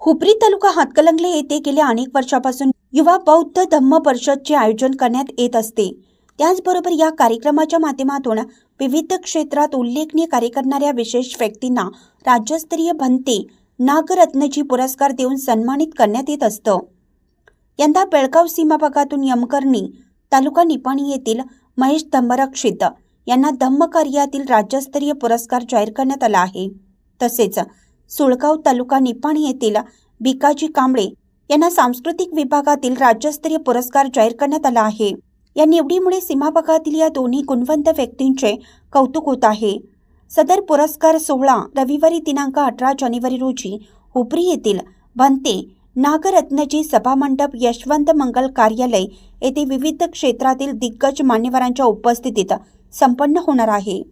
हुपरी तालुका हातकणंगले येथे गेल्या अनेक वर्षापासून युवा बौद्ध धम्म परिषदचे आयोजन करण्यात येत असते। त्याचबरोबर या कार्यक्रमाच्या माध्यमातून विविध क्षेत्रात उल्लेखनीय कार्य करणाऱ्या विशेष व्यक्तींना राज्यस्तरीय भंते नागरत्नजी पुरस्कार देऊन सन्मानित करण्यात येत असतं। यंदा बेळगाव सीमा भागातून यमकरणी तालुका निपाणी येथील महेश धम्मरक्षित यांना धम्म कार्यातील राज्यस्तरीय पुरस्कार जाहीर करण्यात आला आहे। तसेच सुळगाव तालुका निपाणी येथील भिकाजी कांबळे यांना सांस्कृतिक विभागातील राज्यस्तरीय पुरस्कार जाहीर करण्यात आला आहे। या निवडीमुळे सीमा भागातील या दोन्ही गुणवंत व्यक्तींचे कौतुक होत आहे। सदर पुरस्कार सोहळा रविवारी दिनांक 18 जानेवारी रोजी हुपरी येथील भंते नागरत्नजी सभामंडप यशवंत मंगल कार्यालय येथे विविध क्षेत्रातील दिग्गज मान्यवरांच्या उपस्थितीत संपन्न होणार आहे।